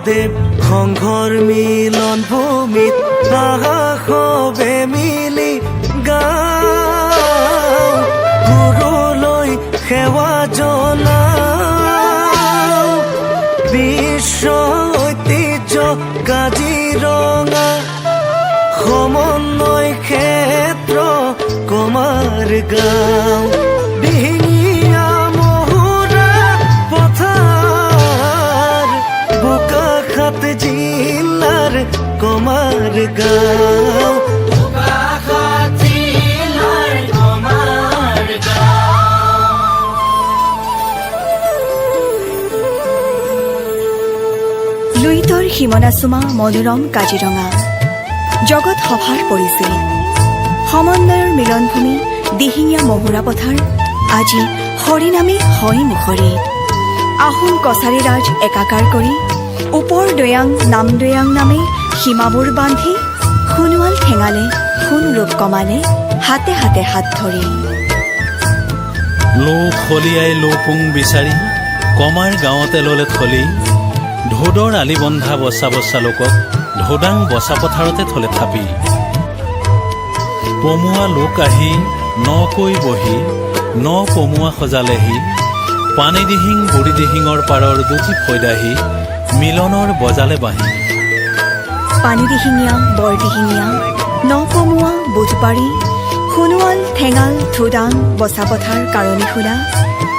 দেৱ সংঘৰ মিলন ভূমিত আকাশবে মিলি গাওঁ গুৰুলৈ সেৱা জনাওঁ বিশ্ব ঐতিহ্য কাজিৰঙা সমন্বয় ক্ষেত্ৰ কমাৰ গাঁও দিহিঙীয়া মহুৰা পথাৰ বোকাখাত জিলাৰ কমাৰ গাঁও লুইতৰ সীমনাচুমা মনোৰম কাজিৰঙা জগত সভাৰ পৰিছিল সমন্বয়ৰ মিলনভূমি দিহিঙীয়া মহুৰা পথাৰ আজি হৰিনামী হয় মুখৰিত আহোম কছাৰী ৰাজ একাকাৰ কৰি ওপৰ দৈয়াং নাম দৈয়াং নামে সীমাবোৰ বান্ধি সোণোৱাল ঠেঙালে সোণ ৰূপ কমালে হাতে হাতে হাত ধৰি লো খলিয়াই লোপুং বিচাৰি কমাৰ গাঁৱতে ললে থলি ঢোদৰ আলি বন্ধা বচা বচা লোকক ঢোদাং বচা পথাৰতে থলে থাপি পমুৱা লোক আহি নকৈ বহি ন পমুৱা সজালেহি পানী দিহিং বুঢ়ী দিহিঙৰ পাৰৰ দুটি ফৈদাহি মিলনৰ বজালে বাঁহী পানী দিহিঙীয়া বৰ দিহিঙীয়া ন পমুৱা বুধবাৰী সোণোৱাল ঠেঙাল ধোদাং বচা পথাৰ কাৰণী খোলা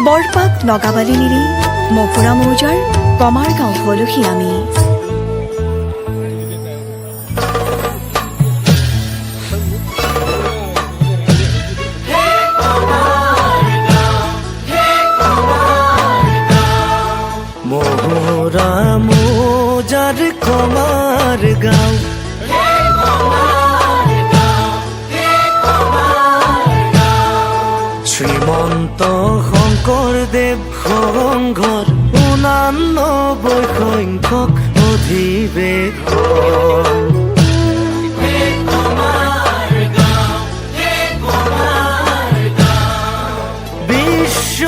বৰপাক নগাবালি নিৰি মহুৰা মৌজাৰ কমাৰ গাঁও হলোহি আমি মহুৰা মৌজাৰ কমাৰ গাঁও শ্ৰীমন্ত শংকৰদেৱ সংঘৰ ৮৯ সংখ্যক অধিৱেশন বিশ্ব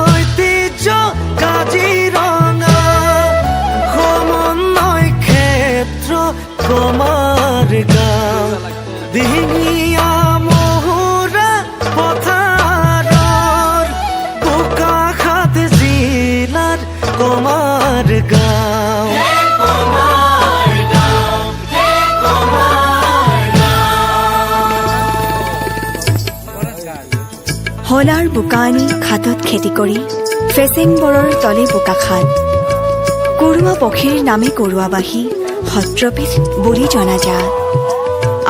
ঐতিহ্য কাজিৰঙা সমন্বয় ক্ষেত্ৰ কমাৰ গাঁও দিহিঙীয়া মহুৰা পথাৰৰ বোকাখাত জিলাৰ কমাৰ গাঁও হলাৰ বোকা আনি খাটত খেতি কৰি ফেচেংবৰৰ তলে বোকাখাত কৰোৱা পক্ষীৰ নামে কৰোৱাবাসী সত্ৰপীঠ বুলি জনাজাত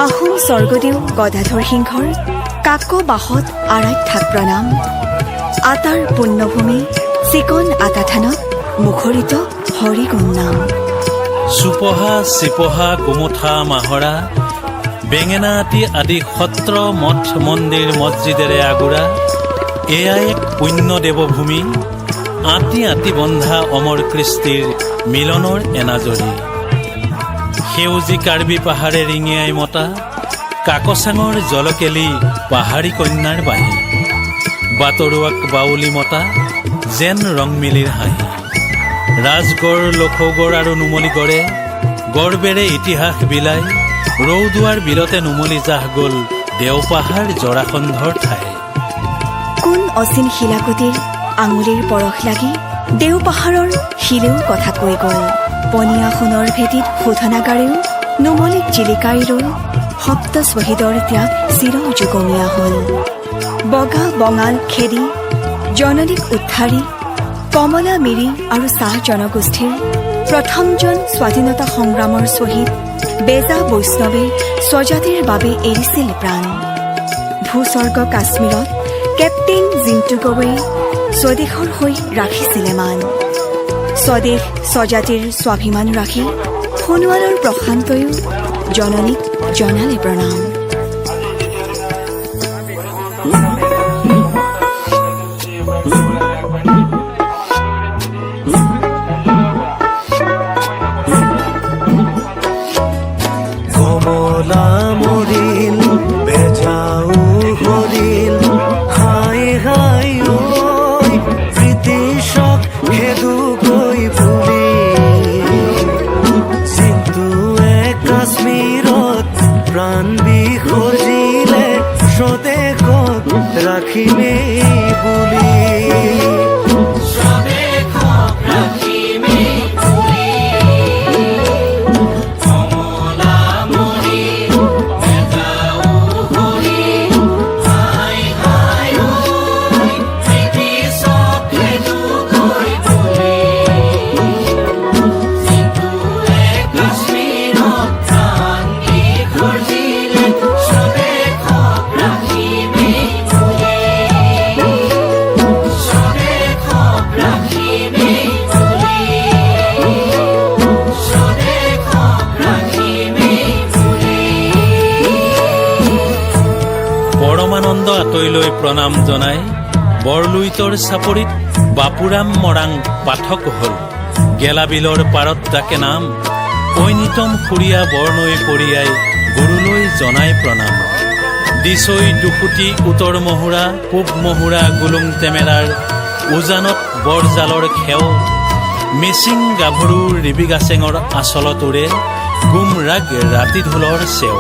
আহোম স্বৰ্গদেউ গদাধৰ সিংহৰ কাক বাহত আৰাধ্যাক প্ৰণাম আটাৰ পুণ্যভূমি চিকন আটাথানত মুখৰিত হৰিগুণ নাম চুপহা চিপহা গোমঠা মাহৰা বেঙেনাআটি আদি সত্ৰ মঠ মন্দিৰ মছজিদেৰে আগুৰা এয়া এক পুণ্য দেৱভূমি আঁতি আঁতি বন্ধা অমৰ কৃষ্টিৰ মিলনৰ এনাজৰী সেউজী কাৰ্বি পাহাৰে ৰিঙিয়াই মতা কাকচাঙৰ জলকেলি পাহাৰী কন্যাৰ বাঁহী বাটৰুৱাক বাউলী মতা যেন ৰংমিলিৰ হাঁহি ৰাজগড় লখৌগড় আৰু নুমলীগড়ে গড়বেৰে ইতিহাস বিলাই ৰৌদুৱাৰ বিলতে নুমলী জাহ গ'ল দেওপাহাৰ জৰাসন্ধৰ ঠাই কোন অচিন শিলাকুটিৰ আঙুলিৰ পৰশ লাগি দেওপাহাৰৰ শিলেও কথা কৈ গ'ল পনীয়া সোণৰ ভেটিত শোধনাগাৰেও নুমলীক জিলিকাই ৰল সপ্ত শ্বহীদৰ ত্যাগ চিৰ যুগমীয়া হ'ল বগা বঙাল খেদি জননীক উদ্ধাৰি কমলা মিৰি আৰু চাহ জনগোষ্ঠীৰ প্ৰথমজন স্বাধীনতা সংগ্ৰামৰ শ্বহীদ বেজা বৈষ্ণৱে স্বজাতিৰ বাবে এৰিছিল প্ৰাণ ভূস্বৰ্গ কাশ্মীৰত কেপ্টেইন জিন্তু গগৈয়ে স্বদেশৰ হৈ ৰাখিছিলে মান স্বদেশ স্বজাতিৰ স্বাভিমান ৰাখি সোণোৱালৰ প্ৰশান্তয়ো জননীক জনালে প্ৰণাম কমলা মৰিল বেজাও হৰিল হাই হাই ঐ ব্ৰিটিছক খেদু গৈ বুলি প্ৰাণ বিসৰ্জিলে স্বদেশক ৰাখিমেই বুলি পৰমানন্দ আতৈলৈ প্ৰণাম জনাই বৰলুইতৰ চাপৰিত বাপুৰাম মৰাং পাঠক হল গেলাবিলৰ পাৰত ডাকে নাম ঐনিতম সুৰীয়া বৰনৈ পৰিয়াই গুৰুলৈ জনাই প্ৰণাম দিছৈ দুখুটি উত্তৰ মহুৰা পূব মহুৰা গুলুং টেমেৰাৰ উজানত বৰজালৰ খেও মিচিং গাভৰু ৰিবিগাচেঙৰ আচলতোৰে গুম ৰাগ ৰাতি ঢোলৰ চেও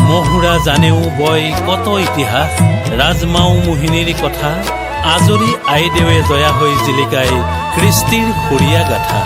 মহুৰা জানেও বয় কত ইতিহাস ৰাজমাও মোহিনীৰ কথা আজৰি আইদেৱে জয়া হৈ জিলিকাই কৃষ্টিৰ সুৰীয়া গাথা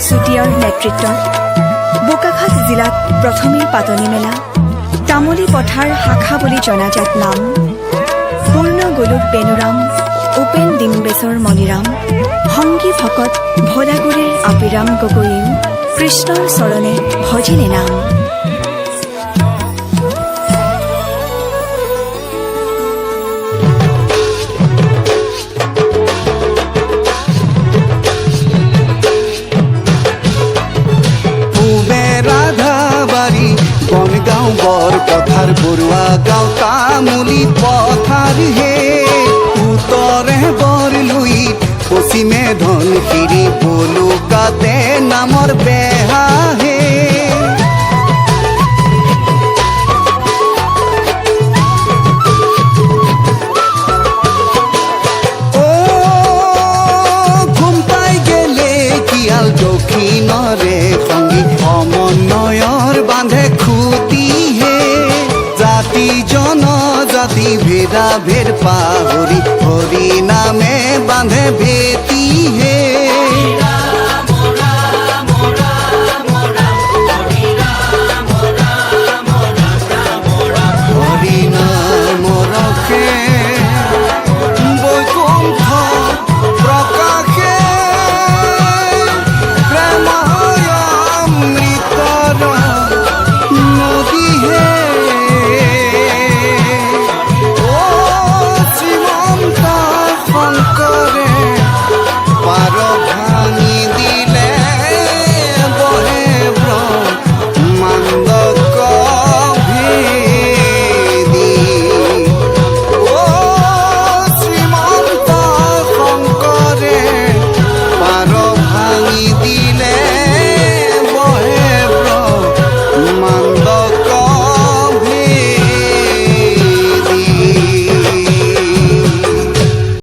চুতীয়াৰ নেতৃত্বত বোকাখাত জিলাত প্ৰথমেই পাতনি মেলা তামুলী পথাৰ শাখা বুলি জনাজাত নাম পূৰ্ণ গোলোক বেনুৰাম উপেন ডিম্বেশ্বৰ মণিৰাম সংগী ভকত ভোলাগুৰিৰ আপিৰাম গগৈয়েও কৃষ্ণৰ চৰণে ভজিলে নাম পথাৰ বৰুৱা গাঁও তামুলী পথাৰ হে উত্তৰে বৰলুইত পশ্চিমে ধনশিৰি বলুকাতে নামৰ বেহা হে ঘুম পাই গেলে কিয়াল দক্ষিণৰে সংগী সমন্বয়ৰ বান্ধে খুটি জাতি জনজাতি ভেদা ভেদ পাহৰি হৰি নামে বান্ধে